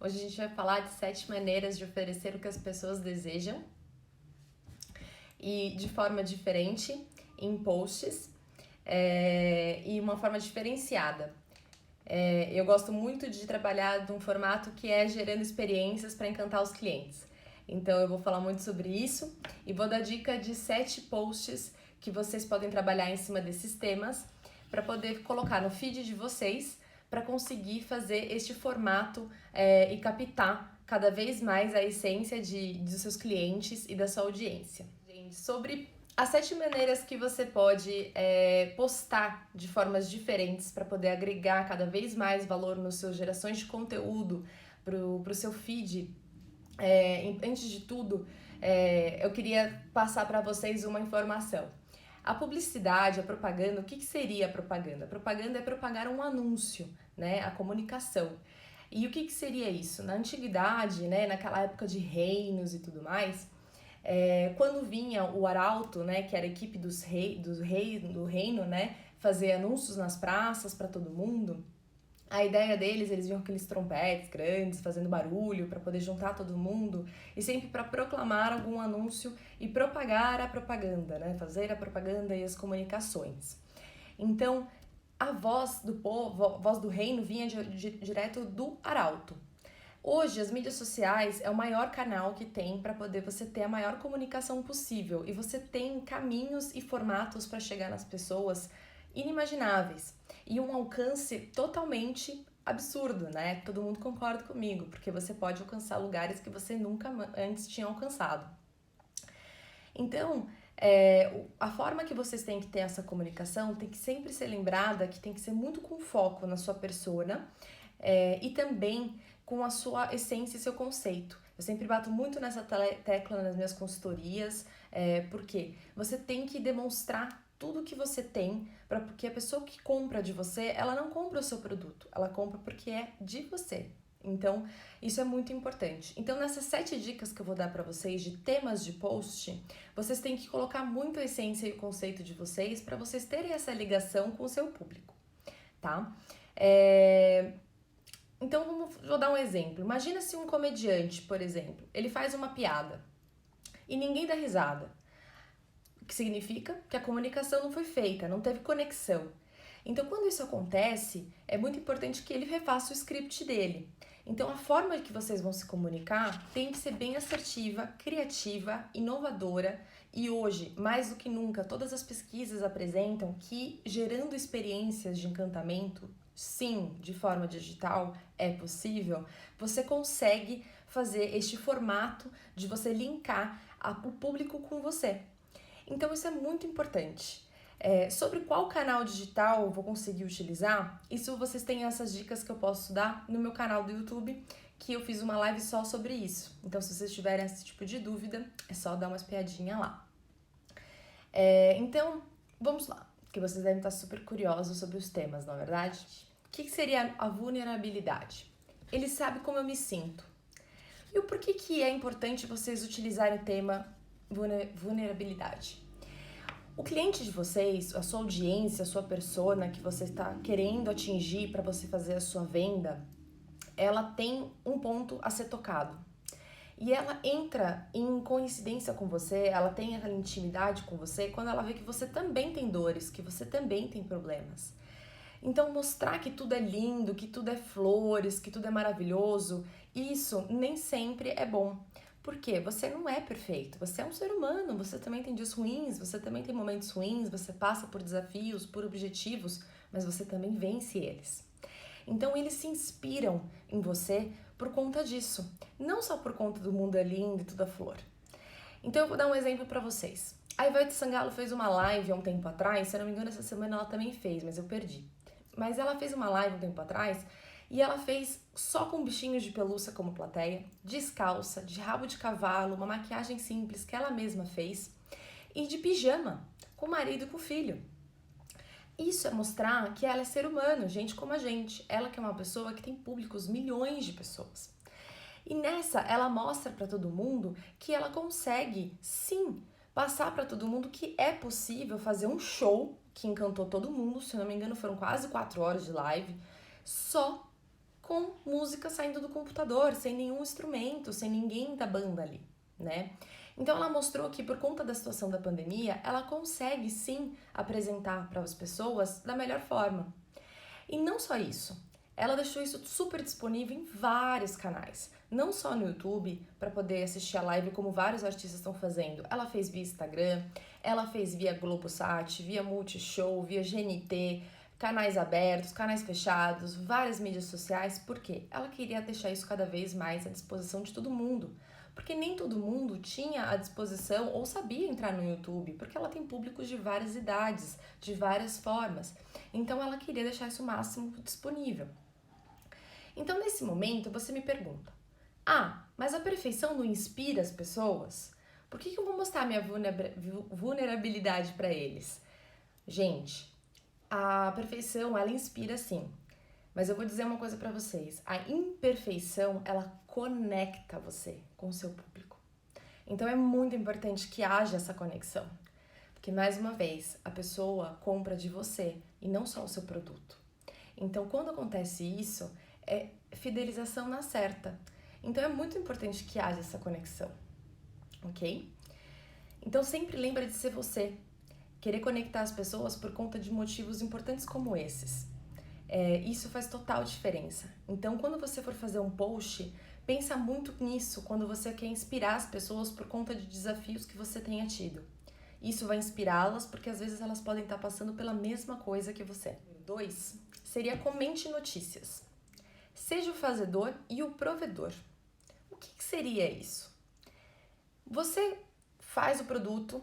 Hoje a gente vai falar de 7 maneiras de oferecer o que as pessoas desejam e de forma diferente em posts e uma forma diferenciada. Eu gosto muito de trabalhar de um formato que é gerando experiências para encantar os clientes. Então eu vou falar muito sobre isso e vou dar dica de 7 posts que vocês podem trabalhar em cima desses temas para poder colocar no feed de vocês para conseguir fazer este formato e captar cada vez mais a essência dos seus clientes e da sua audiência. Gente, sobre as 7 maneiras que você pode postar de formas diferentes para poder agregar cada vez mais valor nas suas gerações de conteúdo para o seu feed. Antes de tudo, eu queria passar para vocês uma informação. A publicidade, a propaganda, o que seria a propaganda? A propaganda é propagar um anúncio, né? A comunicação. E o que seria isso? Na antiguidade, né? Naquela época de reinos e tudo mais, quando vinha o arauto, né? Que era a equipe do reino, né? Fazer anúncios nas praças para todo mundo. A ideia deles, eles vinham com aqueles trompetes grandes, fazendo barulho para poder juntar todo mundo e sempre para proclamar algum anúncio e propagar a propaganda, né? Fazer a propaganda e as comunicações. Então, a voz do povo, a voz do reino vinha direto do arauto. Hoje, as mídias sociais é o maior canal que tem para poder você ter a maior comunicação possível e você tem caminhos e formatos para chegar nas pessoas inimagináveis e um alcance totalmente absurdo, né? Todo mundo concorda comigo, porque você pode alcançar lugares que você nunca antes tinha alcançado. Então, a forma que vocês têm que ter essa comunicação tem que sempre ser lembrada que tem que ser muito com foco na sua persona e também com a sua essência e seu conceito. Eu sempre bato muito nessa tecla nas minhas consultorias, porque você tem que demonstrar tudo que você tem, porque a pessoa que compra de você, ela não compra o seu produto, ela compra porque é de você. Então, isso é muito importante. Então, nessas 7 dicas que eu vou dar para vocês de temas de post, vocês têm que colocar muito a essência e o conceito de vocês para vocês terem essa ligação com o seu público, tá? Então, vou dar um exemplo. Imagina se um comediante, por exemplo, ele faz uma piada e ninguém dá risada. O que significa que a comunicação não foi feita, não teve conexão. Então, quando isso acontece, é muito importante que ele refaça o script dele. Então, a forma que vocês vão se comunicar tem que ser bem assertiva, criativa, inovadora. E hoje, mais do que nunca, todas as pesquisas apresentam que gerando experiências de encantamento, sim, de forma digital, é possível, você consegue fazer este formato de você linkar o público com você. Então, isso é muito importante. Sobre qual canal digital eu vou conseguir utilizar, isso vocês têm essas dicas que eu posso dar no meu canal do YouTube, que eu fiz uma live só sobre isso. Então, se vocês tiverem esse tipo de dúvida, é só dar uma espiadinha lá. Então, vamos lá, que vocês devem estar super curiosos sobre os temas, não é verdade? O que seria a vulnerabilidade? Ele sabe como eu me sinto. E o porquê que é importante vocês utilizarem o tema vulnerabilidade? O cliente de vocês, a sua audiência, a sua persona que você está querendo atingir para você fazer a sua venda, ela tem um ponto a ser tocado. E ela entra em coincidência com você, ela tem aquela intimidade com você quando ela vê que você também tem dores, que você também tem problemas. Então, mostrar que tudo é lindo, que tudo é flores, que tudo é maravilhoso, isso nem sempre é bom. Porque você não é perfeito, você é um ser humano, você também tem dias ruins, você também tem momentos ruins, você passa por desafios, por objetivos, mas você também vence eles. Então eles se inspiram em você por conta disso, não só por conta do mundo é lindo e tudo é flor. Então eu vou dar um exemplo para vocês. A Ivete Sangalo fez uma live há um tempo atrás, se eu não me engano essa semana ela também fez, mas eu perdi. Mas ela fez uma live um tempo atrás e ela fez só com bichinhos de pelúcia como plateia, descalça, de rabo de cavalo, uma maquiagem simples que ela mesma fez e de pijama, com o marido e com o filho. Isso é mostrar que ela é ser humano, gente como a gente. Ela que é uma pessoa que tem públicos, milhões de pessoas. E nessa, ela mostra para todo mundo que ela consegue, sim, passar para todo mundo que é possível fazer um show que encantou todo mundo. Se eu não me engano, foram quase 4 horas de live, só com música saindo do computador, sem nenhum instrumento, sem ninguém da banda ali, né? Então ela mostrou que por conta da situação da pandemia, ela consegue sim apresentar para as pessoas da melhor forma. E não só isso, ela deixou isso super disponível em vários canais, não só no YouTube, para poder assistir a live como vários artistas estão fazendo. Ela fez via Instagram, ela fez via Globosat, via Multishow, via GNT, canais abertos, canais fechados, várias mídias sociais, porque ela queria deixar isso cada vez mais à disposição de todo mundo. Porque nem todo mundo tinha à disposição ou sabia entrar no YouTube, porque ela tem públicos de várias idades, de várias formas. Então ela queria deixar isso o máximo disponível. Então nesse momento você me pergunta: mas a perfeição não inspira as pessoas? Por que eu vou mostrar minha vulnerabilidade para eles? Gente, a perfeição ela inspira sim. Mas eu vou dizer uma coisa para vocês, a imperfeição, ela conecta você com o seu público. Então é muito importante que haja essa conexão, porque mais uma vez, a pessoa compra de você e não só o seu produto. Então quando acontece isso, é fidelização na certa. Então é muito importante que haja essa conexão, ok? Então sempre lembra de ser você, querer conectar as pessoas por conta de motivos importantes como esses. Isso faz total diferença. Então, quando você for fazer um post, pensa muito nisso quando você quer inspirar as pessoas por conta de desafios que você tenha tido. Isso vai inspirá-las porque às vezes elas podem estar passando pela mesma coisa que você. 2 seria comente notícias. Seja o fazedor e o provedor. O que seria isso? Você faz o produto,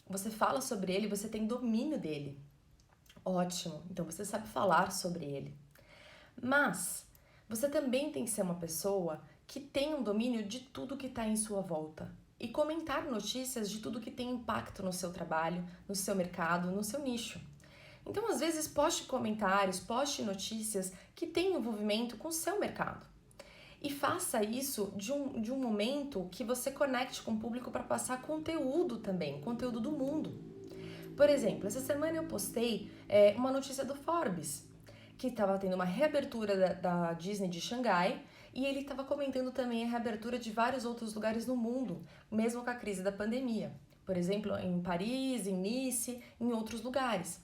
você fala sobre ele, você tem domínio dele. Ótimo, então você sabe falar sobre ele. Mas você também tem que ser uma pessoa que tem um domínio de tudo que está em sua volta e comentar notícias de tudo que tem impacto no seu trabalho, no seu mercado, no seu nicho. Então, às vezes, poste comentários, poste notícias que têm envolvimento com o seu mercado. E faça isso de um momento que você conecte com o público para passar conteúdo também, conteúdo do mundo. Por exemplo, essa semana eu postei uma notícia do Forbes, que estava tendo uma reabertura da Disney de Xangai, e ele estava comentando também a reabertura de vários outros lugares no mundo, mesmo com a crise da pandemia. Por exemplo, em Paris, em Nice, em outros lugares.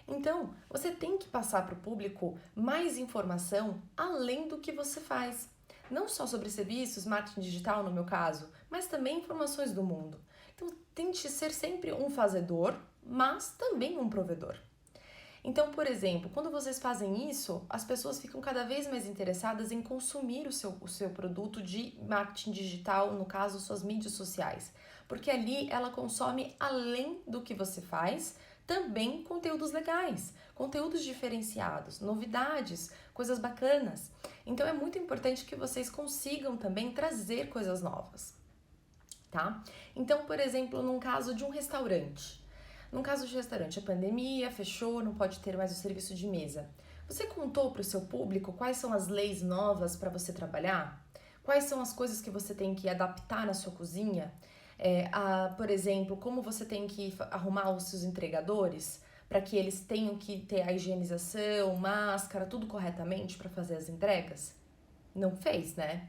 Então, você tem que passar para o público mais informação além do que você faz. Não só sobre serviços, marketing digital no meu caso, mas também informações do mundo. Então, tente ser sempre um fazedor, mas também um provedor. Então, por exemplo, quando vocês fazem isso, as pessoas ficam cada vez mais interessadas em consumir o seu produto de marketing digital, no caso, suas mídias sociais. Porque ali ela consome, além do que você faz, também conteúdos legais, conteúdos diferenciados, novidades, coisas bacanas. Então, é muito importante que vocês consigam também trazer coisas novas, tá? Então, por exemplo, num caso de um restaurante. Num caso de restaurante, a pandemia fechou, não pode ter mais o serviço de mesa. Você contou para o seu público quais são as leis novas para você trabalhar? Quais são as coisas que você tem que adaptar na sua cozinha? Por exemplo, como você tem que arrumar os seus entregadores para que eles tenham que ter a higienização, máscara, tudo corretamente para fazer as entregas? Não fez, né?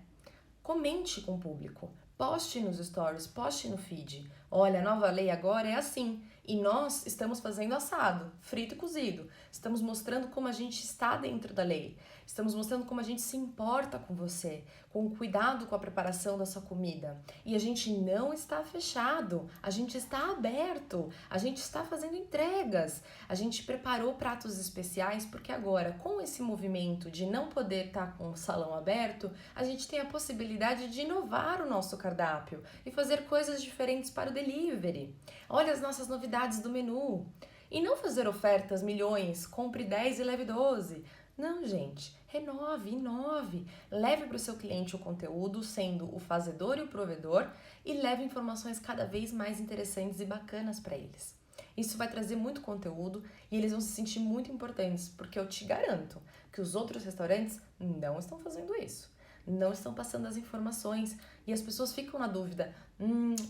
Comente com o público. Poste nos stories, poste no feed. Olha, a nova lei agora é assim. E nós estamos fazendo assado, frito e cozido. Estamos mostrando como a gente está dentro da lei. Estamos mostrando como a gente se importa com você, com o cuidado com a preparação da sua comida. E a gente não está fechado, a gente está aberto, a gente está fazendo entregas. A gente preparou pratos especiais porque agora, com esse movimento de não poder estar com o salão aberto, a gente tem a possibilidade de inovar o nosso cardápio e fazer coisas diferentes para o delivery. Olha as nossas novidades do menu. E não fazer ofertas milhões, compre 10 e leve 12. Não, gente, renove, inove. Leve para o seu cliente o conteúdo, sendo o fazedor e o provedor, e leve informações cada vez mais interessantes e bacanas para eles. Isso vai trazer muito conteúdo e eles vão se sentir muito importantes, porque eu te garanto que os outros restaurantes não estão fazendo isso. Não estão passando as informações e as pessoas ficam na dúvida,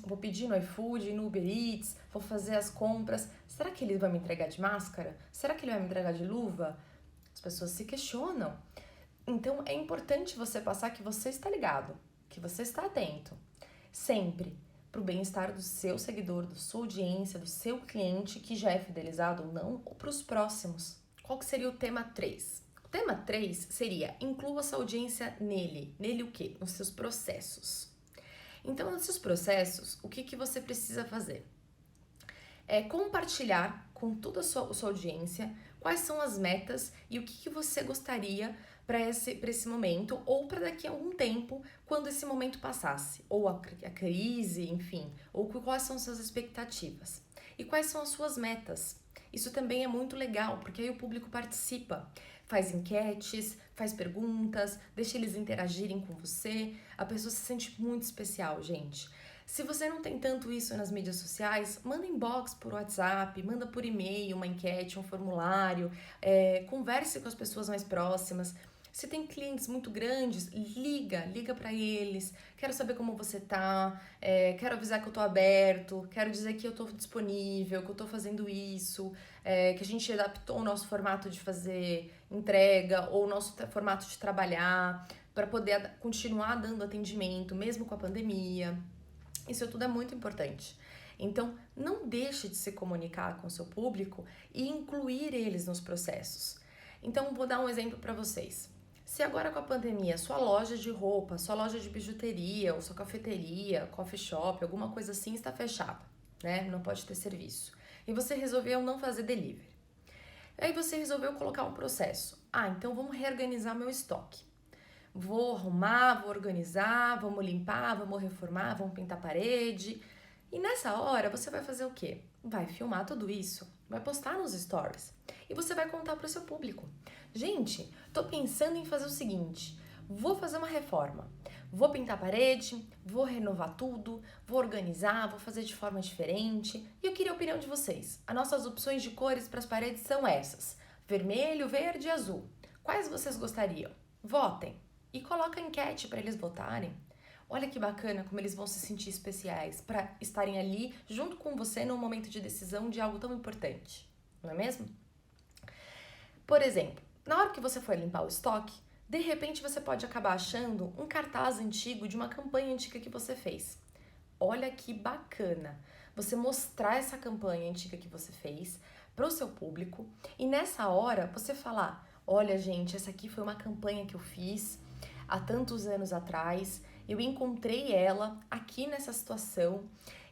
vou pedir no iFood, no Uber Eats, vou fazer as compras, será que ele vai me entregar de máscara? Será que ele vai me entregar de luva? As pessoas se questionam. Então é importante você passar que você está ligado, que você está atento, sempre para o bem-estar do seu seguidor, da sua audiência, do seu cliente que já é fidelizado ou não, ou para os próximos. Qual que seria o tema 3? O tema 3 seria: inclua sua audiência nele. Nele o quê? Nos seus processos. Então, nos seus processos, o que você precisa fazer? É compartilhar com toda a sua audiência quais são as metas e o que você gostaria para esse momento ou para daqui a algum tempo, quando esse momento passasse, ou a crise, enfim, ou quais são suas expectativas e quais são as suas metas. Isso também é muito legal, porque aí o público participa, faz enquetes, faz perguntas, deixa eles interagirem com você, a pessoa se sente muito especial, gente. Se você não tem tanto isso nas mídias sociais, manda inbox por WhatsApp, manda por e-mail uma enquete, um formulário, converse com as pessoas mais próximas. Se tem clientes muito grandes, liga para eles, quero saber como você tá, quero avisar que eu tô aberto, quero dizer que eu tô disponível, que eu tô fazendo isso, que a gente adaptou o nosso formato de fazer entrega ou o nosso formato de trabalhar para poder continuar dando atendimento, mesmo com a pandemia. Isso tudo é muito importante. Então, não deixe de se comunicar com o seu público e incluir eles nos processos. Então, vou dar um exemplo para vocês. Se agora com a pandemia, sua loja de roupa, sua loja de bijuteria, ou sua cafeteria, coffee shop, alguma coisa assim está fechada, né? Não pode ter serviço. E você resolveu não fazer delivery. Aí você resolveu colocar um processo. Então vamos reorganizar meu estoque. Vou arrumar, vou organizar, vamos limpar, vamos reformar, vamos pintar a parede. E nessa hora você vai fazer o quê? Vai filmar tudo isso, vai postar nos stories e você vai contar para o seu público. Gente, tô pensando em fazer o seguinte, vou fazer uma reforma, vou pintar a parede, vou renovar tudo, vou organizar, vou fazer de forma diferente. E eu queria a opinião de vocês. As nossas opções de cores para as paredes são essas: vermelho, verde e azul. Quais vocês gostariam? Votem e coloca a enquete para eles votarem. Olha que bacana como eles vão se sentir especiais para estarem ali junto com você num momento de decisão de algo tão importante, não é mesmo? Por exemplo, na hora que você for limpar o estoque, de repente você pode acabar achando um cartaz antigo de uma campanha antiga que você fez. Olha que bacana você mostrar essa campanha antiga que você fez para o seu público e nessa hora você falar: olha, gente, essa aqui foi uma campanha que eu fiz há tantos anos atrás, eu encontrei ela aqui nessa situação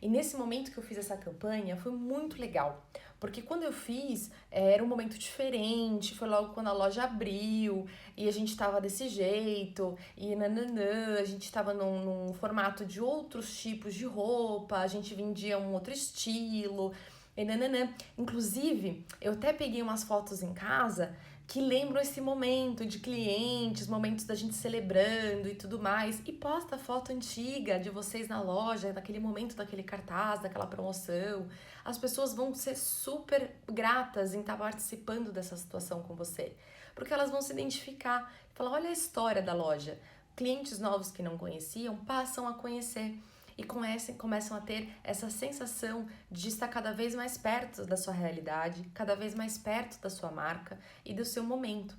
e nesse momento que eu fiz essa campanha foi muito legal, porque quando eu fiz era um momento diferente, foi logo quando a loja abriu e a gente tava desse jeito e nananã, a gente tava num formato de outros tipos de roupa, a gente vendia um outro estilo e nananã. Inclusive, eu até peguei umas fotos em casa que lembram esse momento de clientes, momentos da gente celebrando e tudo mais. E posta foto antiga de vocês na loja, daquele momento, daquele cartaz, daquela promoção. As pessoas vão ser super gratas em estar participando dessa situação com você. Porque elas vão se identificar e falar: olha a história da loja. Clientes novos que não conheciam passam a conhecer. E começam a ter essa sensação de estar cada vez mais perto da sua realidade, cada vez mais perto da sua marca e do seu momento.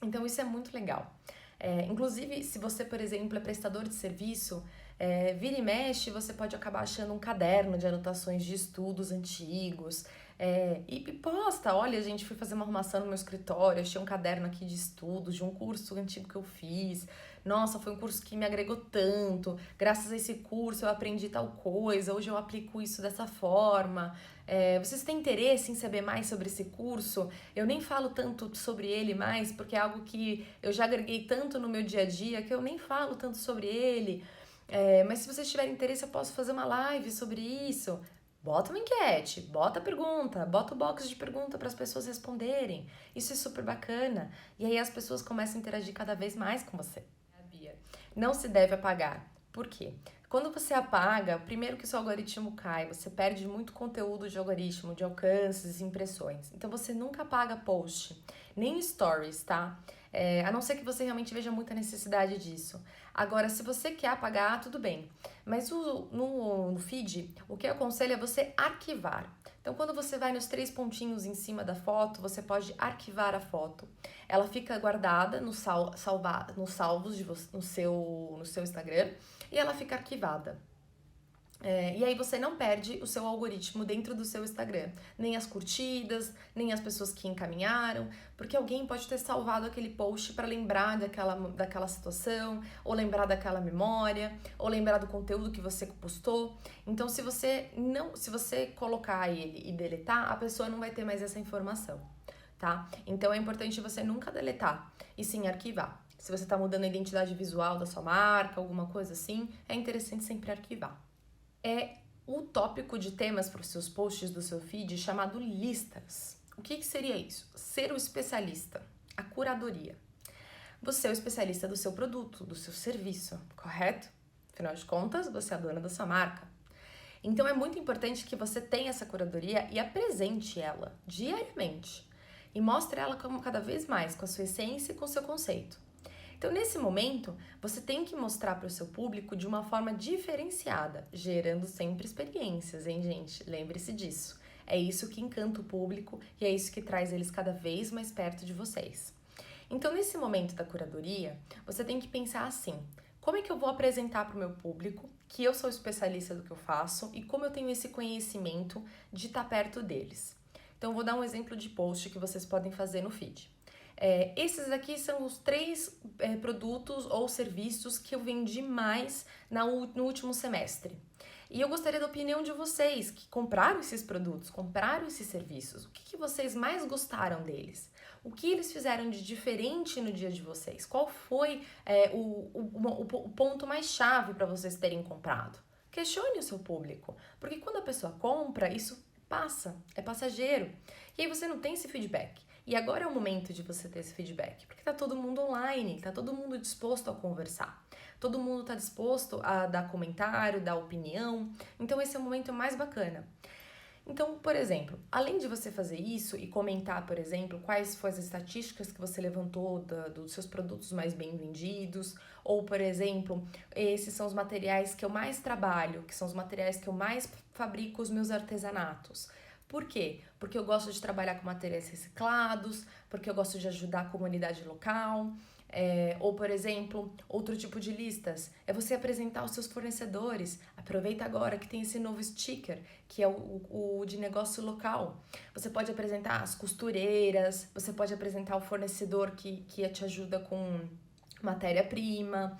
Então isso é muito legal. Inclusive, se você, por exemplo, é prestador de serviço, vira e mexe, você pode acabar achando um caderno de anotações de estudos antigos, e posta: olha, gente, fui fazer uma arrumação no meu escritório, achei um caderno aqui de estudos, de um curso antigo que eu fiz. Nossa, foi um curso que me agregou tanto, graças a esse curso eu aprendi tal coisa, hoje eu aplico isso dessa forma. Vocês têm interesse em saber mais sobre esse curso? Eu nem falo tanto sobre ele mais, porque é algo que eu já agreguei tanto no meu dia a dia que eu nem falo tanto sobre ele. Mas se vocês tiverem interesse, eu posso fazer uma live sobre isso. Bota uma enquete, bota a pergunta, bota o box de pergunta para as pessoas responderem. Isso é super bacana. E aí as pessoas começam a interagir cada vez mais com você. Não se deve apagar. Por quê? Quando você apaga, primeiro que o seu algoritmo cai, você perde muito conteúdo de algoritmo, de alcances, impressões. Então você nunca apaga post, nem stories, tá? A não ser que você realmente veja muita necessidade disso. Agora, se você quer apagar, tudo bem. Mas no feed, o que eu aconselho é você arquivar. Então, quando você vai nos 3 pontinhos em cima da foto, você pode arquivar a foto. Ela fica guardada nos salvos no seu Instagram e ela fica arquivada. E aí você não perde o seu algoritmo dentro do seu Instagram, nem as curtidas, nem as pessoas que encaminharam, porque alguém pode ter salvado aquele post para lembrar daquela situação, ou lembrar daquela memória, ou lembrar do conteúdo que você postou. Então, se você colocar ele e deletar, a pessoa não vai ter mais essa informação, tá? Então é importante você nunca deletar e sim arquivar. Se você está mudando a identidade visual da sua marca, alguma coisa assim, é interessante sempre arquivar. É o tópico de temas para os seus posts do seu feed chamado listas. O que seria isso? Ser o especialista, a curadoria. Você é o especialista do seu produto, do seu serviço, correto? Afinal de contas, você é a dona da sua marca. Então é muito importante que você tenha essa curadoria e apresente ela diariamente. E mostre ela como cada vez mais, com a sua essência e com o seu conceito. Então, nesse momento, você tem que mostrar para o seu público de uma forma diferenciada, gerando sempre experiências, hein, gente? Lembre-se disso. É isso que encanta o público e é isso que traz eles cada vez mais perto de vocês. Então, nesse momento da curadoria, você tem que pensar assim: como é que eu vou apresentar para o meu público que eu sou especialista do que eu faço e como eu tenho esse conhecimento de estar perto deles? Então, eu vou dar um exemplo de post que vocês podem fazer no feed. Esses aqui são os 3 produtos ou serviços que eu vendi mais no último semestre. E eu gostaria da opinião de vocês que compraram esses produtos, compraram esses serviços. O que vocês mais gostaram deles? O que eles fizeram de diferente no dia de vocês? Qual foi o ponto mais chave para vocês terem comprado? Questione o seu público, porque quando a pessoa compra, isso passa, é passageiro. E aí você não tem esse feedback. E agora é o momento de você ter esse feedback, porque tá todo mundo online, tá todo mundo disposto a conversar. Todo mundo tá disposto a dar comentário, dar opinião. Então esse é o momento mais bacana. Então, por exemplo, além de você fazer isso e comentar, por exemplo, quais foram as estatísticas que você levantou dos seus produtos mais bem vendidos, ou, por exemplo, esses são os materiais que eu mais trabalho, que são os materiais que eu mais fabrico os meus artesanatos. Por quê? Porque eu gosto de trabalhar com materiais reciclados, porque eu gosto de ajudar a comunidade local, ou, por exemplo, outro tipo de listas, é você apresentar os seus fornecedores. Aproveita agora que tem esse novo sticker, que é o de negócio local. Você pode apresentar as costureiras, você pode apresentar o fornecedor que te ajuda com matéria-prima,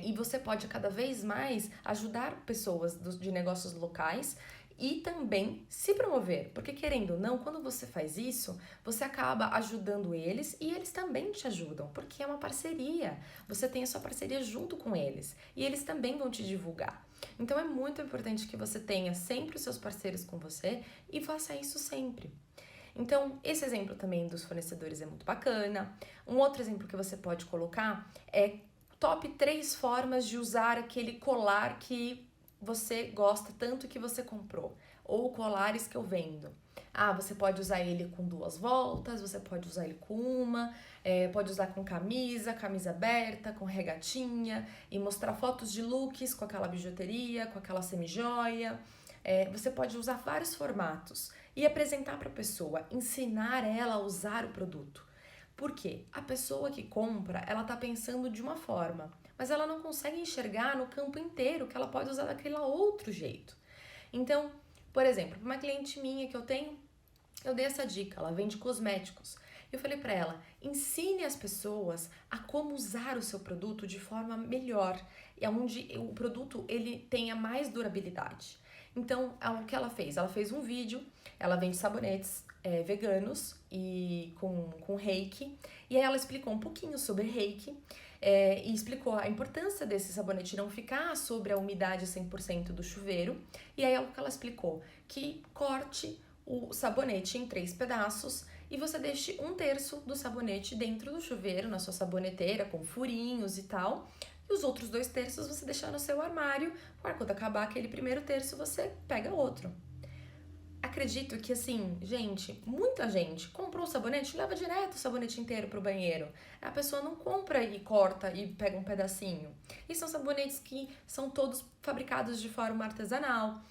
e você pode cada vez mais ajudar pessoas de negócios locais e também se promover, porque querendo ou não, quando você faz isso, você acaba ajudando eles e eles também te ajudam, porque é uma parceria, você tem a sua parceria junto com eles e eles também vão te divulgar. Então é muito importante que você tenha sempre os seus parceiros com você e faça isso sempre. Então, esse exemplo também dos fornecedores é muito bacana. Um outro exemplo que você pode colocar é top 3 formas de usar aquele colar que você gosta tanto que você comprou, ou colares que eu vendo. Você pode usar ele com 2 voltas, você pode usar ele com uma, pode usar com camisa aberta, com regatinha, e mostrar fotos de looks com aquela bijuteria, com aquela semijoia. Você pode usar vários formatos e apresentar para a pessoa, ensinar ela a usar o produto. Por quê? A pessoa que compra, ela tá pensando de uma forma, mas ela não consegue enxergar no campo inteiro que ela pode usar daquele outro jeito. Então, por exemplo, uma cliente minha que eu tenho, eu dei essa dica, ela vende cosméticos. Eu falei para ela, ensine as pessoas a como usar o seu produto de forma melhor, e onde o produto ele tenha mais durabilidade. Então, o que ela fez? Ela fez um vídeo, ela vende sabonetes veganos e com reiki, e aí ela explicou um pouquinho sobre reiki, e explicou a importância desse sabonete não ficar sobre a umidade 100% do chuveiro, e aí ela explicou que corte o sabonete em 3 pedaços e você deixe 1/3 do sabonete dentro do chuveiro, na sua saboneteira, com furinhos e tal, e os outros 2/3 você deixar no seu armário, para quando acabar aquele primeiro terço você pega outro. acredito que, assim, gente, muita gente comprou o sabonete, leva direto o sabonete inteiro pro banheiro. A pessoa não compra e corta e pega um pedacinho. E são sabonetes que são todos fabricados de forma artesanal,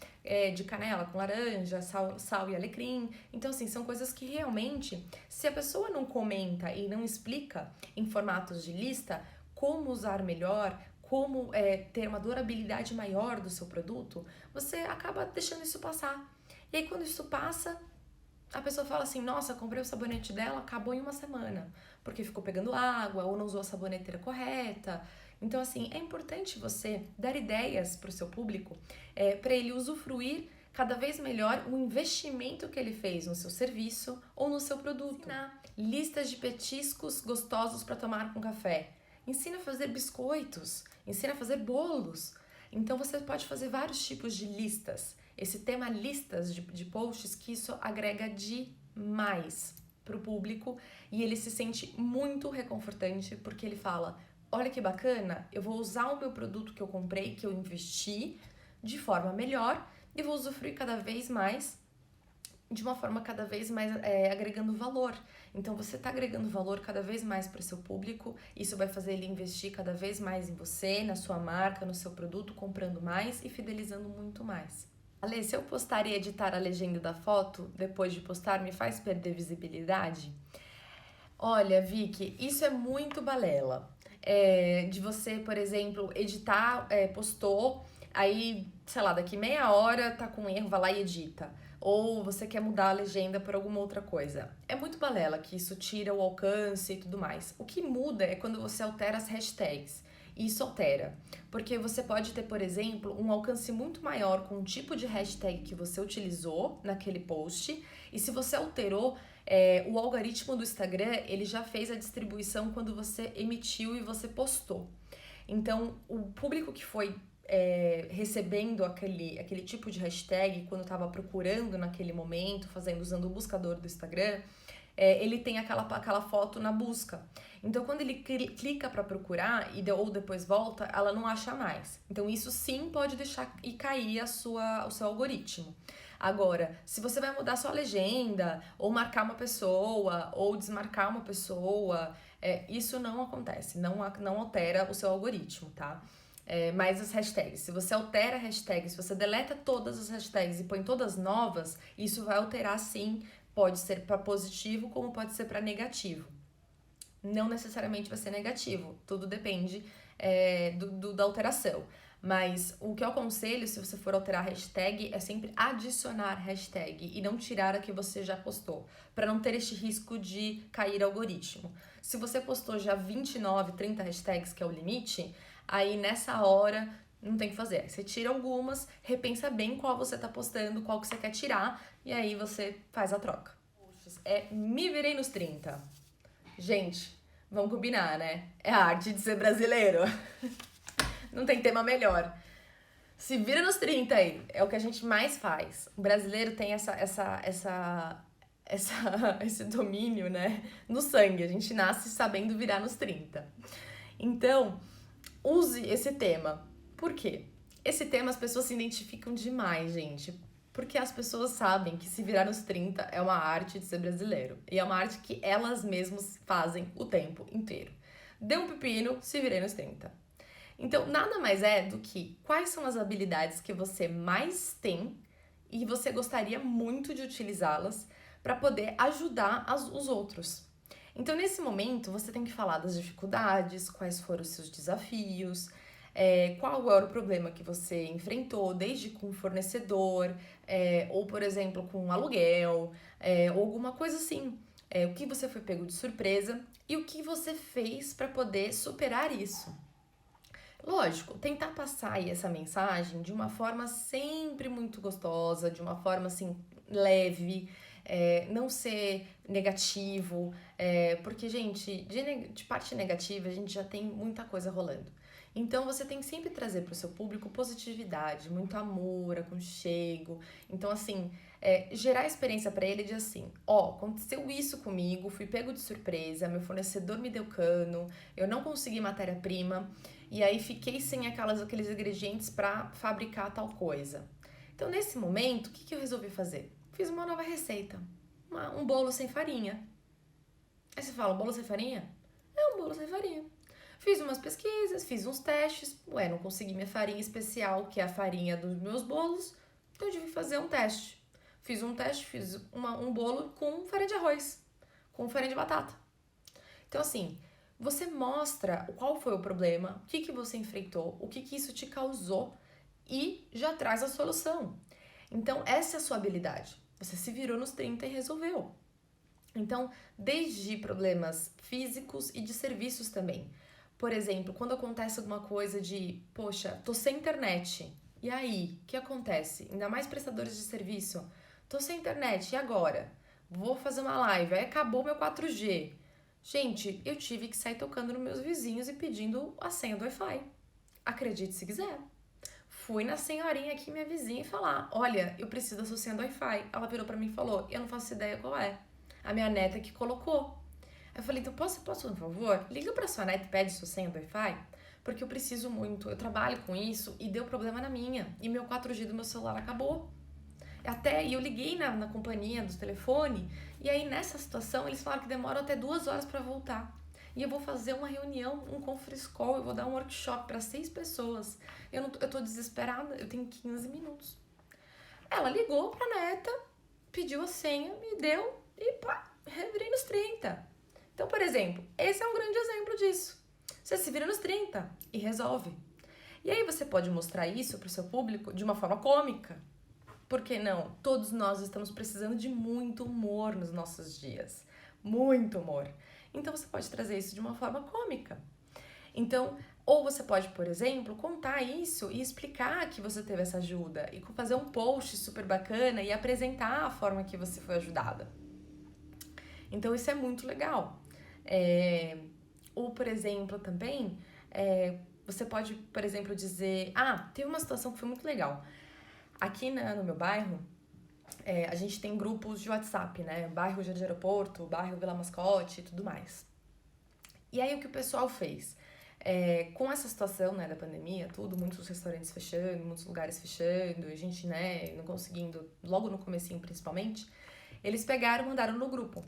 de canela com laranja, sal e alecrim. Então, assim, são coisas que realmente, se a pessoa não comenta e não explica em formatos de lista como usar melhor, como ter uma durabilidade maior do seu produto, você acaba deixando isso passar. E aí, quando isso passa, a pessoa fala assim, nossa, comprei o sabonete dela, acabou em uma semana, porque ficou pegando água ou não usou a saboneteira correta. Então, assim, é importante você dar ideias para o seu público, para ele usufruir cada vez melhor o investimento que ele fez no seu serviço ou no seu produto. Ensinar listas de petiscos gostosos para tomar com café. Ensina a fazer biscoitos, ensina a fazer bolos. Então, você pode fazer vários tipos de listas. Esse tema listas de posts, que isso agrega demais para o público e ele se sente muito reconfortante porque ele fala, olha que bacana, eu vou usar o meu produto que eu comprei, que eu investi de forma melhor e vou usufruir cada vez mais, de uma forma cada vez mais agregando valor. Então você está agregando valor cada vez mais para o seu público, isso vai fazer ele investir cada vez mais em você, na sua marca, no seu produto, comprando mais e fidelizando muito mais. Ale, se eu postar e editar a legenda da foto, depois de postar, me faz perder visibilidade? Olha, Vicky, isso é muito balela. De você, por exemplo, editar, postou, aí, sei lá, daqui meia hora tá com erro, vai lá e edita. Ou você quer mudar a legenda por alguma outra coisa. É muito balela que isso tira o alcance e tudo mais. O que muda é quando você altera as hashtags. Isso altera, porque você pode ter, por exemplo, um alcance muito maior com o tipo de hashtag que você utilizou naquele post, e se você alterou, o algoritmo do Instagram, ele já fez a distribuição quando você emitiu e você postou. Então, o público que foi recebendo aquele tipo de hashtag, quando estava procurando naquele momento, usando o buscador do Instagram, ele tem aquela foto na busca. Então, quando ele clica para procurar ou depois volta, ela não acha mais. Então, isso sim pode deixar e cair o seu algoritmo. Agora, se você vai mudar sua legenda, ou marcar uma pessoa, ou desmarcar uma pessoa, isso não acontece, não altera o seu algoritmo, tá? Mas as hashtags, se você altera a hashtag, se você deleta todas as hashtags e põe todas novas, isso vai alterar sim. Pode ser para positivo, como pode ser para negativo. Não necessariamente vai ser negativo, tudo depende da alteração. Mas o que eu aconselho, se você for alterar a hashtag, é sempre adicionar hashtag e não tirar a que você já postou, para não ter este risco de cair algoritmo. Se você postou já 29, 30 hashtags, que é o limite, aí nessa hora não tem o que fazer. Você tira algumas, repensa bem qual você tá postando, qual que você quer tirar, e aí você faz a troca. Me virei nos 30. Gente, vamos combinar, né? É a arte de ser brasileiro. Não tem tema melhor. Se vira nos 30 aí, é o que a gente mais faz. O brasileiro tem esse domínio, né? No sangue, a gente nasce sabendo virar nos 30. Então, use esse tema. Por quê? Esse tema as pessoas se identificam demais, gente. Porque as pessoas sabem que se virar nos 30 é uma arte de ser brasileiro. E é uma arte que elas mesmas fazem o tempo inteiro. Deu um pepino, se virei nos 30. Então, nada mais é do que quais são as habilidades que você mais tem e você gostaria muito de utilizá-las para poder ajudar os outros. Então, nesse momento, você tem que falar das dificuldades, quais foram os seus desafios, qual era o problema que você enfrentou, desde com fornecedor, ou, por exemplo, com aluguel, ou alguma coisa assim. O que você foi pego de surpresa e o que você fez para poder superar isso. Lógico, tentar passar aí essa mensagem de uma forma sempre muito gostosa, de uma forma assim leve, não ser negativo, porque, gente, de parte negativa a gente já tem muita coisa rolando. Então você tem que sempre trazer para o seu público positividade, muito amor, aconchego. Então, assim, gerar experiência para ele de assim, aconteceu isso comigo, fui pego de surpresa, meu fornecedor me deu cano, eu não consegui matéria-prima. E aí fiquei sem aqueles ingredientes para fabricar tal coisa. Então, nesse momento, o que eu resolvi fazer? fiz uma nova receita, um bolo sem farinha. Aí você fala, bolo sem farinha? É um bolo sem farinha. Fiz umas pesquisas, fiz uns testes, não consegui minha farinha especial, que é a farinha dos meus bolos, então eu tive que fazer um teste. Fiz um teste, fiz um bolo com farinha de arroz, com farinha de batata. Então assim, você mostra qual foi o problema, o que você enfrentou, o que isso te causou e já traz a solução. Então essa é a sua habilidade. Você se virou nos 30 e resolveu. Então, desde problemas físicos e de serviços também. Por exemplo, quando acontece alguma coisa de, poxa, tô sem internet. E aí, o que acontece? Ainda mais prestadores de serviço. Tô sem internet, e agora? Vou fazer uma live, aí acabou meu 4G. Gente, eu tive que sair tocando nos meus vizinhos e pedindo a senha do Wi-Fi. Acredite se quiser. Fui na senhorinha aqui, minha vizinha, e falar, olha, eu preciso da sua senha do Wi-Fi. Ela virou pra mim e falou, eu não faço ideia qual é. A minha neta que colocou. Eu falei, então posso, por favor? Liga pra sua neta e pede sua senha do Wi-Fi, porque eu preciso muito, eu trabalho com isso e deu problema na minha. E meu 4G do meu celular acabou. E eu liguei na companhia do telefone, e aí nessa situação eles falaram que demora até 2 horas pra voltar. E eu vou fazer uma reunião, um conference call, eu vou dar um workshop pra 6 pessoas. Eu tô desesperada, eu tenho 15 minutos. Ela ligou pra neta, pediu a senha, me deu e pá, revirei nos 30. Então, por exemplo, esse é um grande exemplo disso. Você se vira nos 30 e resolve. E aí você pode mostrar isso para o seu público de uma forma cômica. Por que não? Todos nós estamos precisando de muito humor nos nossos dias. Muito humor. Então você pode trazer isso de uma forma cômica. Então, ou você pode, por exemplo, contar isso e explicar que você teve essa ajuda e fazer um post super bacana e apresentar a forma que você foi ajudada. Então isso é muito legal. Ou, por exemplo, também, você pode, por exemplo, dizer... teve uma situação que foi muito legal. Aqui no meu bairro, a gente tem grupos de WhatsApp, né? Bairro Jardim Aeroporto, bairro Vila Mascote e tudo mais. E aí, o que o pessoal fez? Com essa situação, né, da pandemia, muitos restaurantes fechando, muitos lugares fechando, a gente, né, não conseguindo, logo no comecinho principalmente, eles pegaram e mandaram no grupo.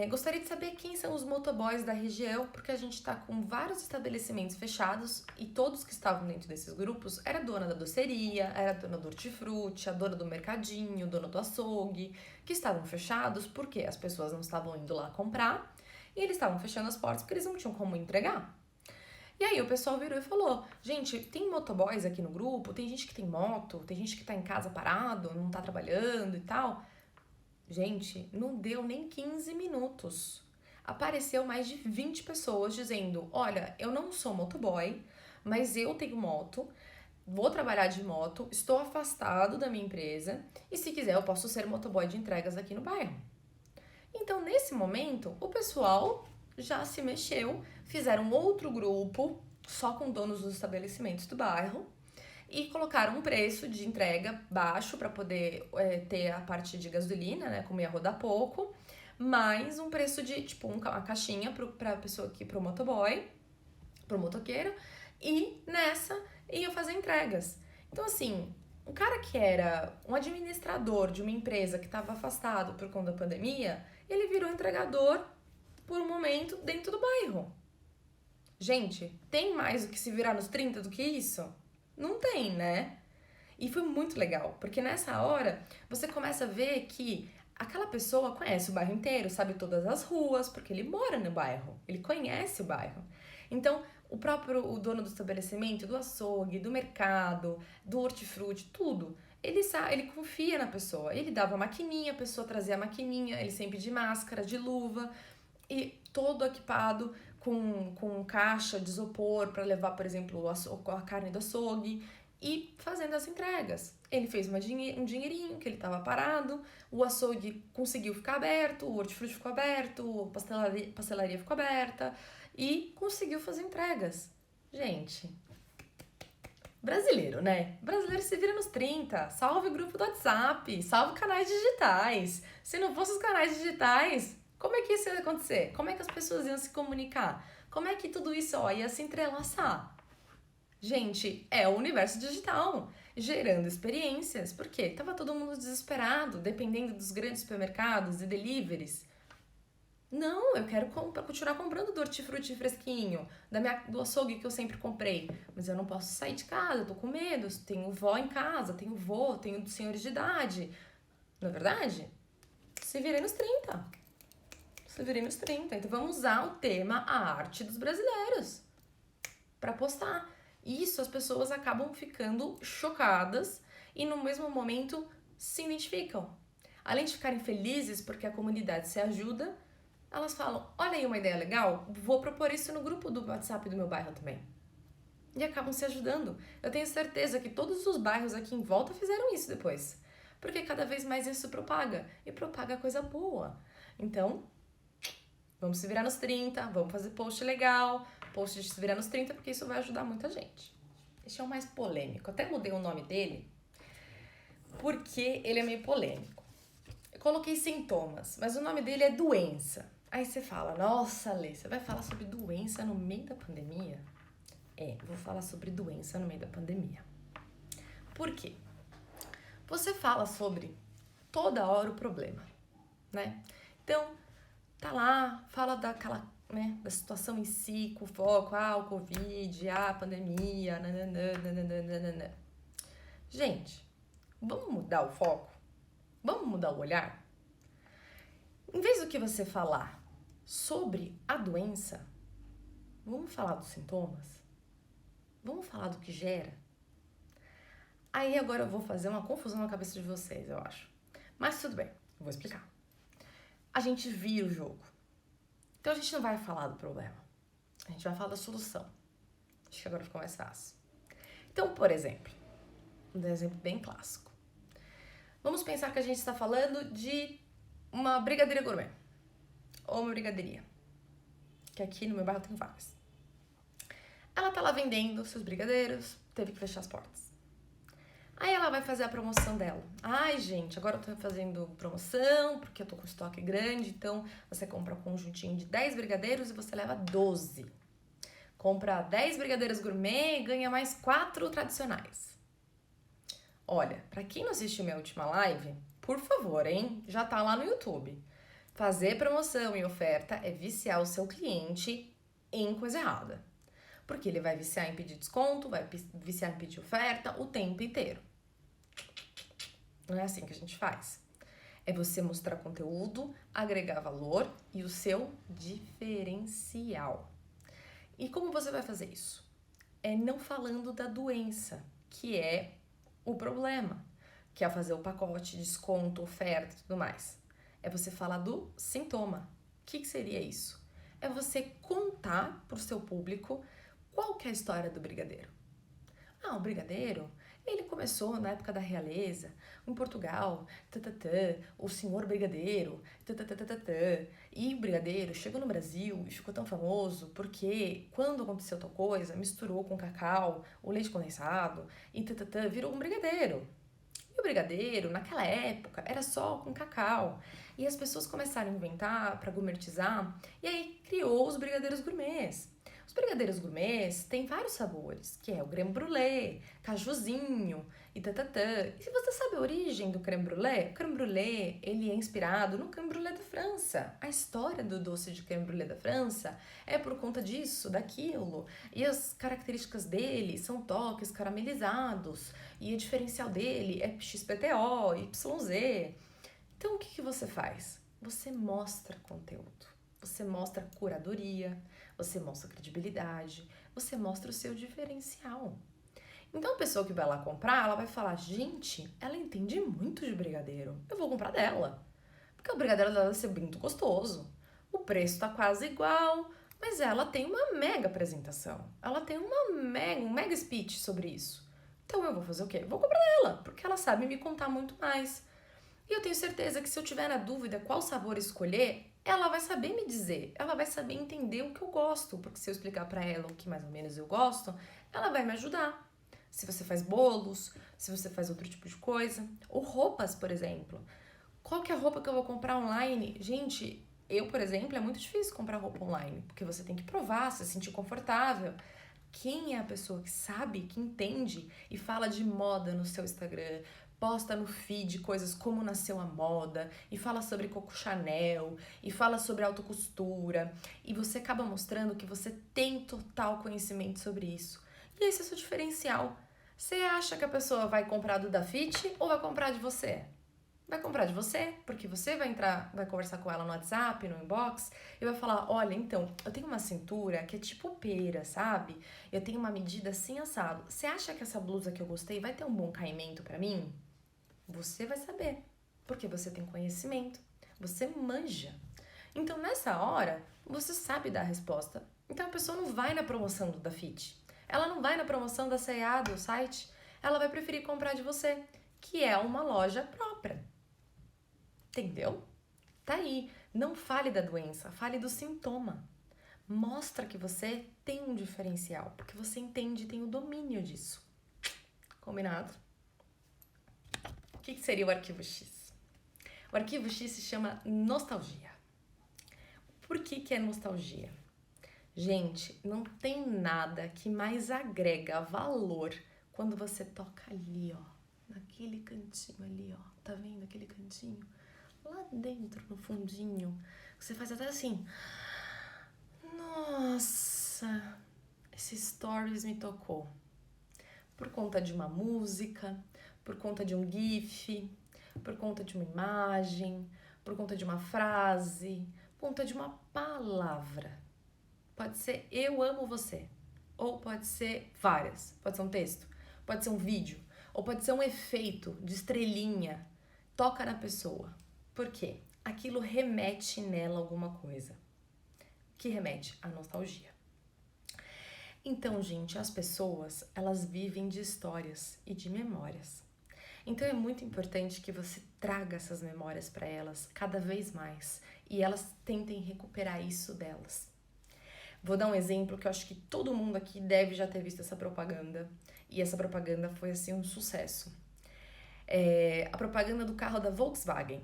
Gostaria de saber quem são os motoboys da região, porque a gente está com vários estabelecimentos fechados e todos que estavam dentro desses grupos era dona da doceria, era dona do hortifruti, a dona do mercadinho, dona do açougue, que estavam fechados porque as pessoas não estavam indo lá comprar e eles estavam fechando as portas porque eles não tinham como entregar. E aí o pessoal virou e falou, gente, tem motoboys aqui no grupo, tem gente que tem moto, tem gente que tá em casa parado, não tá trabalhando e tal. Gente, não deu nem 15 minutos. Apareceu mais de 20 pessoas dizendo, olha, eu não sou motoboy, mas eu tenho moto, vou trabalhar de moto, estou afastado da minha empresa e se quiser eu posso ser motoboy de entregas aqui no bairro. Então, nesse momento, o pessoal já se mexeu, fizeram outro grupo só com donos dos estabelecimentos do bairro e colocaram um preço de entrega baixo para poder ter a parte de gasolina, né, como ia rodar pouco, mais um preço de, tipo, uma caixinha pra pessoa aqui, pro motoboy, pro motoqueiro, e nessa ia fazer entregas. Então, assim, um cara que era um administrador de uma empresa que estava afastado por conta da pandemia, ele virou entregador por um momento dentro do bairro. Gente, tem mais do que se virar nos 30 do que isso? Não tem, né? E foi muito legal, porque nessa hora você começa a ver que aquela pessoa conhece o bairro inteiro, sabe todas as ruas, porque ele mora no bairro, ele conhece o bairro. Então, o dono do estabelecimento, do açougue, do mercado, do hortifruti, tudo, ele confia na pessoa. Ele dava a maquininha, a pessoa trazia a maquininha, ele sempre de máscara, de luva, e todo equipado com caixa de isopor para levar, por exemplo, a carne do açougue e fazendo as entregas. Ele fez um dinheirinho que ele estava parado, o açougue conseguiu ficar aberto, o hortifruti ficou aberto, a pastelaria ficou aberta e conseguiu fazer entregas. Gente, brasileiro, né? Brasileiro se vira nos 30, salve o grupo do WhatsApp, salve canais digitais. Se não fossem os canais digitais, como é que isso ia acontecer? Como é que as pessoas iam se comunicar? Como é que tudo isso ia se entrelaçar? Gente, é o universo digital, gerando experiências. Por quê? Tava todo mundo desesperado, dependendo dos grandes supermercados e deliveries. Não, eu quero continuar comprando do hortifruti fresquinho, do açougue que eu sempre comprei. Mas eu não posso sair de casa, eu tô com medo. Tenho vó em casa, tenho vô, tenho senhores de idade. Não é verdade? Se virei nos 30. Se virei nos 30. Então vamos usar o tema a arte dos brasileiros para postar. Isso as pessoas acabam ficando chocadas e no mesmo momento se identificam. Além de ficarem felizes porque a comunidade se ajuda, elas falam, olha aí uma ideia legal, vou propor isso no grupo do WhatsApp do meu bairro também. E acabam se ajudando. Eu tenho certeza que todos os bairros aqui em volta fizeram isso depois. Porque cada vez mais isso propaga. E propaga coisa boa. Então, vamos se virar nos 30, vamos fazer post legal, post de se virar nos 30, porque isso vai ajudar muita gente. Esse é o mais polêmico. Até mudei o nome dele, porque ele é meio polêmico. Eu coloquei sintomas, mas o nome dele é doença. Aí você fala, nossa, Lê, você vai falar sobre doença no meio da pandemia? Vou falar sobre doença no meio da pandemia. Por quê? Você fala sobre toda hora o problema, né? Então, tá lá, fala daquela, né, da situação em si, com foco, o Covid, a pandemia, nananana. Gente, vamos mudar o foco? Vamos mudar o olhar? Em vez do que você falar sobre a doença, vamos falar dos sintomas? Vamos falar do que gera? Aí agora eu vou fazer uma confusão na cabeça de vocês, eu acho. Mas tudo bem, eu vou explicar. A gente vira o jogo. Então a gente não vai falar do problema. A gente vai falar da solução. Acho que agora ficou mais fácil. Então, por exemplo, um exemplo bem clássico. Vamos pensar que a gente está falando de uma brigadeira gourmet. Ou uma brigadeiria. Que aqui no meu bairro tem várias. Ela tá lá vendendo seus brigadeiros, teve que fechar as portas. Aí ela vai fazer a promoção dela. Ai, gente, agora eu tô fazendo promoção, porque eu tô com estoque grande, então você compra um conjuntinho de 10 brigadeiros e você leva 12. Compra 10 brigadeiros gourmet e ganha mais 4 tradicionais. Olha, pra quem não assistiu minha última live, por favor, hein? Já tá lá no YouTube. Fazer promoção e oferta é viciar o seu cliente em coisa errada. Porque ele vai viciar em pedir desconto, vai viciar em pedir oferta o tempo inteiro. Não é assim que a gente faz. É você mostrar conteúdo, agregar valor e o seu diferencial. E como você vai fazer isso? É não falando da doença, que é o problema, que é fazer o pacote, desconto, oferta e tudo mais. É você falar do sintoma. O que seria isso? É você contar para o seu público qual que é a história do brigadeiro. O brigadeiro, ele começou na época da realeza, em Portugal, o senhor brigadeiro, e o brigadeiro chegou no Brasil e ficou tão famoso porque quando aconteceu tal coisa, misturou com cacau, o leite condensado, e virou um brigadeiro. E o brigadeiro, naquela época, era só com cacau. E as pessoas começaram a inventar para gourmetizar, e aí criou os brigadeiros gourmets. Os brigadeiros gourmets têm vários sabores, que é o creme brulee, cajuzinho e E se você sabe a origem do creme brulee, o creme brulee, ele é inspirado no creme brulee da França. A história do doce de creme brulee da França é por conta disso, daquilo. E as características dele são toques caramelizados. E o diferencial dele é XPTO, YZ. Então o que você faz? Você mostra conteúdo. Você mostra curadoria, você mostra credibilidade, você mostra o seu diferencial. Então a pessoa que vai lá comprar, ela vai falar, gente, ela entende muito de brigadeiro, eu vou comprar dela. Porque o brigadeiro dela vai ser muito gostoso, o preço tá quase igual, mas ela tem uma mega apresentação, ela tem um mega speech sobre isso. Então eu vou fazer o quê? Vou comprar dela, porque ela sabe me contar muito mais. E eu tenho certeza que se eu tiver na dúvida qual sabor escolher, ela vai saber me dizer, ela vai saber entender o que eu gosto, porque se eu explicar pra ela o que mais ou menos eu gosto, ela vai me ajudar. Se você faz bolos, se você faz outro tipo de coisa, ou roupas, por exemplo. Qual que é a roupa que eu vou comprar online? Gente, eu, por exemplo, é muito difícil comprar roupa online, porque você tem que provar, se sentir confortável. Quem é a pessoa que sabe, que entende e fala de moda no seu Instagram, posta no feed coisas como nasceu a moda, e fala sobre Coco Chanel, e fala sobre autocostura, e você acaba mostrando que você tem total conhecimento sobre isso. E esse é o seu diferencial. Você acha que a pessoa vai comprar do Dafit ou vai comprar de você? Vai comprar de você, porque você vai entrar, vai conversar com ela no WhatsApp, no inbox, e vai falar, olha, então, eu tenho uma cintura que é tipo pera, sabe? Eu tenho uma medida assim assado. Você acha que essa blusa que eu gostei vai ter um bom caimento pra mim? Você vai saber, porque você tem conhecimento, você manja. Então, nessa hora, você sabe dar a resposta. Então, a pessoa não vai na promoção do Dafit. Ela não vai na promoção da C&A, do site. Ela vai preferir comprar de você, que é uma loja própria. Entendeu? Tá aí. Não fale da doença, fale do sintoma. Mostra que você tem um diferencial, porque você entende e tem o domínio disso. Combinado? O que seria o arquivo X? O arquivo X se chama nostalgia. Por que é nostalgia? Gente, não tem nada que mais agrega valor quando você toca ali, ó, naquele cantinho ali, ó. Tá vendo aquele cantinho? Lá dentro, no fundinho, você faz até assim. Nossa, esse stories me tocou. Por conta de uma música, por conta de um gif, por conta de uma imagem, por conta de uma frase, por conta de uma palavra. Pode ser eu amo você, ou pode ser várias, pode ser um texto, pode ser um vídeo, ou pode ser um efeito de estrelinha. Toca na pessoa. Por quê? Aquilo remete nela alguma coisa. Que remete? A nostalgia. Então, gente, as pessoas, elas vivem de histórias e de memórias. Então é muito importante que você traga essas memórias para elas cada vez mais e elas tentem recuperar isso delas. Vou dar um exemplo que eu acho que todo mundo aqui deve já ter visto essa propaganda, e essa propaganda foi assim um sucesso. A propaganda do carro da Volkswagen.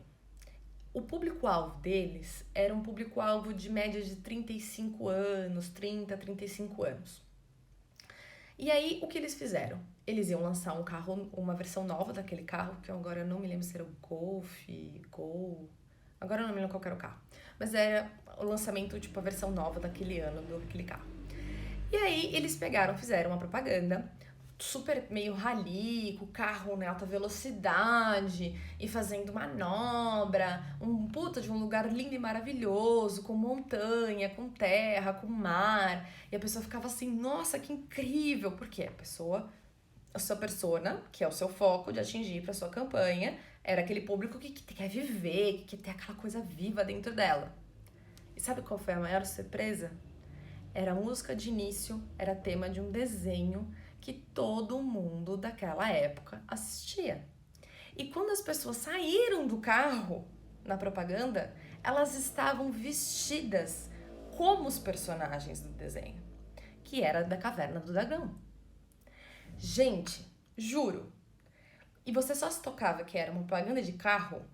O público-alvo deles era um público-alvo de média de 35 anos, 30, 35 anos. E aí, o que eles fizeram? Eles iam lançar um carro, uma versão nova daquele carro, que eu agora não me lembro se era o Gol, agora eu não me lembro qual era o carro. Mas era o lançamento, tipo, a versão nova daquele ano, daquele carro. E aí, eles pegaram, fizeram uma propaganda super meio rally, com o carro em alta velocidade e fazendo manobra, um puta de um lugar lindo e maravilhoso, com montanha, com terra, com mar, e a pessoa ficava assim, nossa, que incrível, porque a sua persona, que é o seu foco de atingir para sua campanha, era aquele público que quer viver, que quer ter aquela coisa viva dentro dela. E sabe qual foi a maior surpresa? Era a música de início, era tema de um desenho que todo mundo daquela época assistia. E quando as pessoas saíram do carro na propaganda, elas estavam vestidas como os personagens do desenho, que era da Caverna do Dragão. Gente, juro. E você só se tocava que era uma propaganda de carro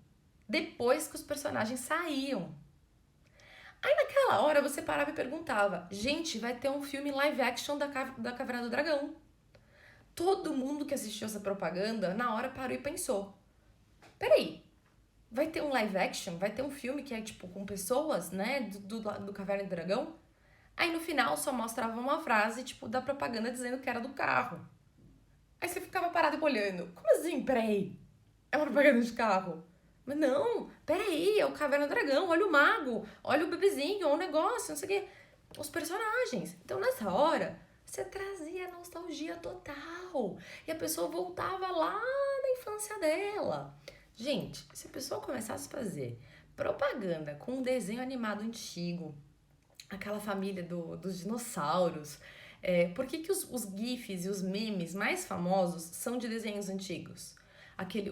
depois que os personagens saíam. Aí naquela hora você parava e perguntava, gente, vai ter um filme live action da Caverna do Dragão. Todo mundo que assistiu essa propaganda, na hora parou e pensou, peraí, vai ter um live action? Vai ter um filme que é tipo com pessoas, né, do Caverna do Dragão? Aí no final só mostrava uma frase, tipo, da propaganda dizendo que era do carro. Aí você ficava parado e olhando, como assim, peraí, é uma propaganda de carro? Mas não, peraí, é o Caverna do Dragão, olha o mago, olha o bebezinho, olha o negócio, não sei o quê. Os personagens. Então nessa hora, você trazia nostalgia total. E a pessoa voltava lá na infância dela. Gente, se a pessoa começasse a fazer propaganda com um desenho animado antigo, aquela família dos dinossauros, por que os GIFs e os memes mais famosos são de desenhos antigos?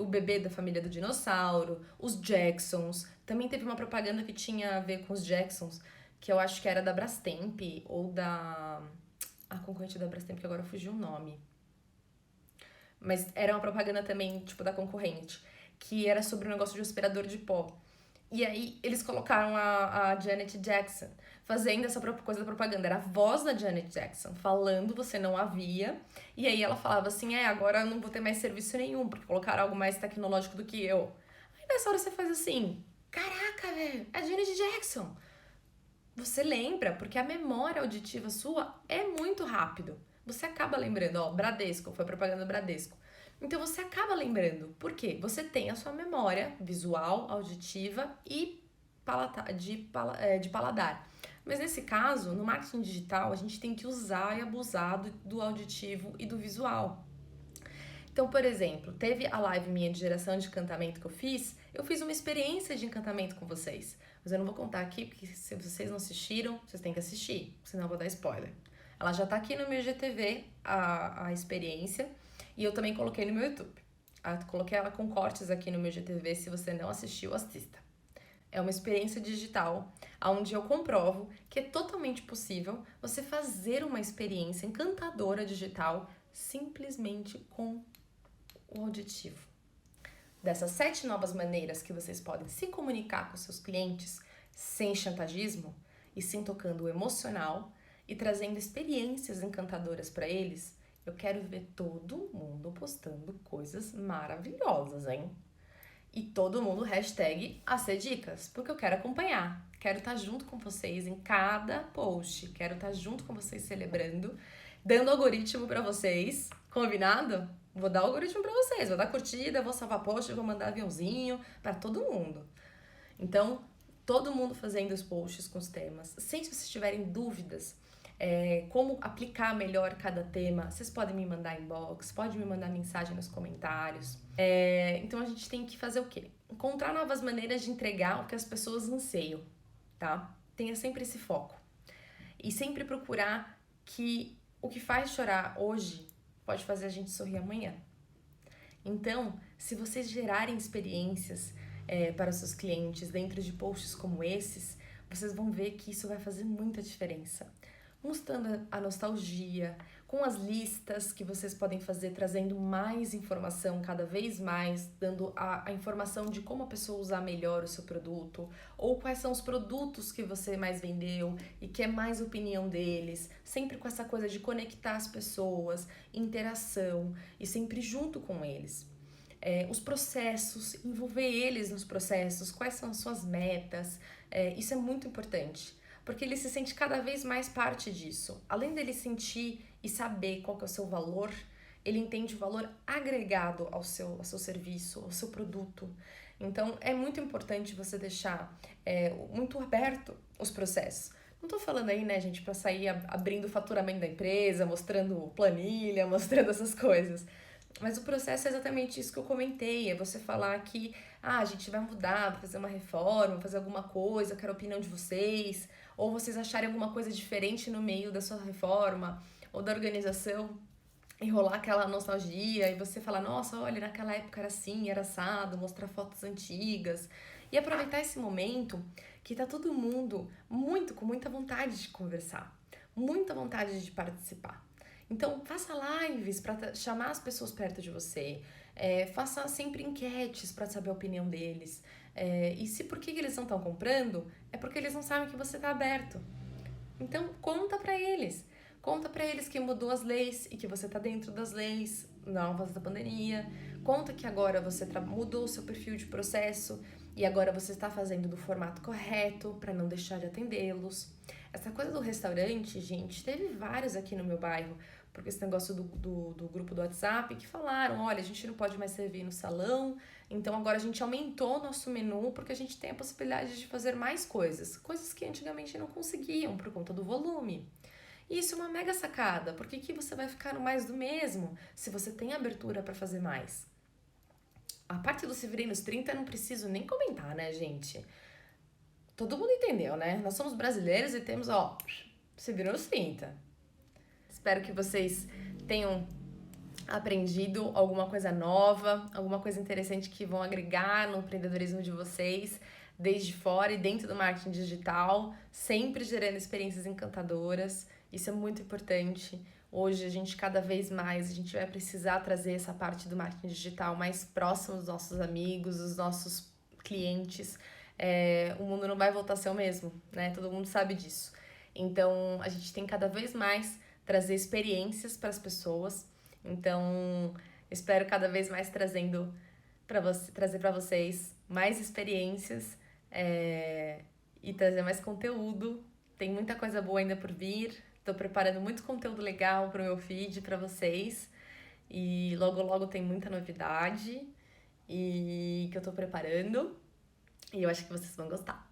O bebê da família do dinossauro, os Jacksons. Também teve uma propaganda que tinha a ver com os Jacksons, que eu acho que era da Brastemp ou da... A concorrente da Brastemp, que agora fugiu o nome. Mas era uma propaganda também, tipo, da concorrente, que era sobre um negócio de aspirador de pó. E aí eles colocaram a Janet Jackson fazendo essa coisa da propaganda. Era a voz da Janet Jackson falando, você não a via. E aí ela falava assim, agora eu não vou ter mais serviço nenhum, porque colocaram algo mais tecnológico do que eu. Aí nessa hora você faz assim, caraca, velho, é a Janet Jackson. Você lembra, porque a memória auditiva sua é muito rápido. Você acaba lembrando, ó, Bradesco, foi propaganda do Bradesco. Então você acaba lembrando. Por quê? Você tem a sua memória visual, auditiva e de paladar. Mas nesse caso, no marketing digital, a gente tem que usar e abusar do auditivo e do visual. Então, por exemplo, teve a live minha de geração de encantamento que eu fiz uma experiência de encantamento com vocês. Mas eu não vou contar aqui, porque se vocês não assistiram, vocês têm que assistir, senão eu vou dar spoiler. Ela já tá aqui no meu IGTV, a experiência, e eu também coloquei no meu YouTube. Coloquei ela com cortes aqui no meu IGTV, se você não assistiu, assista. É uma experiência digital, onde eu comprovo que é totalmente possível você fazer uma experiência encantadora digital simplesmente com o auditivo. Dessas 7 novas maneiras que vocês podem se comunicar com seus clientes sem chantagismo e sim tocando o emocional e trazendo experiências encantadoras para eles, eu quero ver todo mundo postando coisas maravilhosas, hein? E todo mundo #ACDicas, porque eu quero acompanhar. Quero estar junto com vocês em cada post. Quero estar junto com vocês celebrando, dando algoritmo para vocês. Combinado? Vou dar algoritmo para vocês, vou dar curtida, vou salvar post, vou mandar aviãozinho para todo mundo. Então, todo mundo fazendo os posts com os temas. Se vocês tiverem dúvidas, como aplicar melhor cada tema, vocês podem me mandar inbox, podem me mandar mensagem nos comentários. Então a gente tem que fazer o quê? Encontrar novas maneiras de entregar o que as pessoas anseiam, tá? Tenha sempre esse foco. E sempre procurar que o que faz chorar hoje pode fazer a gente sorrir amanhã. Então, se vocês gerarem experiências para os seus clientes dentro de posts como esses, vocês vão ver que isso vai fazer muita diferença. Mostrando a nostalgia, com as listas que vocês podem fazer, trazendo mais informação cada vez mais, dando a informação de como a pessoa usar melhor o seu produto, ou quais são os produtos que você mais vendeu e quer mais opinião deles, sempre com essa coisa de conectar as pessoas, interação e sempre junto com eles. Os processos, envolver eles nos processos, quais são as suas metas, isso é muito importante. Porque ele se sente cada vez mais parte disso. Além dele sentir e saber qual que é o seu valor, ele entende o valor agregado ao seu serviço, ao seu produto. Então, é muito importante você deixar muito aberto os processos. Não tô falando aí, né, gente, pra sair abrindo o faturamento da empresa, mostrando planilha, mostrando essas coisas. Mas o processo é exatamente isso que eu comentei, é você falar que a gente vai mudar, vai fazer uma reforma, fazer alguma coisa, eu quero a opinião de vocês, ou vocês acharem alguma coisa diferente no meio da sua reforma ou da organização e rolar aquela nostalgia e você falar, nossa, olha, naquela época era assim, era assado, mostrar fotos antigas e aproveitar esse momento que tá todo mundo com muita vontade de conversar, muita vontade de participar. Então, faça lives para chamar as pessoas perto de você. Faça sempre enquetes para saber a opinião deles. E se por que eles não estão comprando, é porque eles não sabem que você está aberto. Então, conta para eles. Conta para eles que mudou as leis e que você está dentro das leis novas da pandemia. Conta que agora você mudou o seu perfil de processo e agora você está fazendo do formato correto para não deixar de atendê-los. Essa coisa do restaurante, gente, teve vários aqui no meu bairro, porque esse negócio do grupo do WhatsApp, que falaram, olha, a gente não pode mais servir no salão, então agora a gente aumentou o nosso menu porque a gente tem a possibilidade de fazer mais coisas que antigamente não conseguiam por conta do volume. E isso é uma mega sacada, porque que você vai ficar no mais do mesmo se você tem abertura para fazer mais? A parte do Se Virem nos 30 eu não preciso nem comentar, né, gente? Todo mundo entendeu, né? Nós somos brasileiros e temos, Se Virem nos 30. Espero que vocês tenham aprendido alguma coisa nova, alguma coisa interessante que vão agregar no empreendedorismo de vocês, desde fora e dentro do marketing digital, sempre gerando experiências encantadoras. Isso é muito importante. Hoje, cada vez mais, a gente vai precisar trazer essa parte do marketing digital mais próximo dos nossos amigos, dos nossos clientes, o mundo não vai voltar a ser o mesmo, né? Todo mundo sabe disso. Então, a gente tem cada vez mais trazer experiências para as pessoas. Então, espero cada vez mais trazer para vocês mais experiências e trazer mais conteúdo. Tem muita coisa boa ainda por vir. Estou preparando muito conteúdo legal para o meu feed para vocês. E logo, logo tem muita novidade e que eu estou preparando. E eu acho que vocês vão gostar.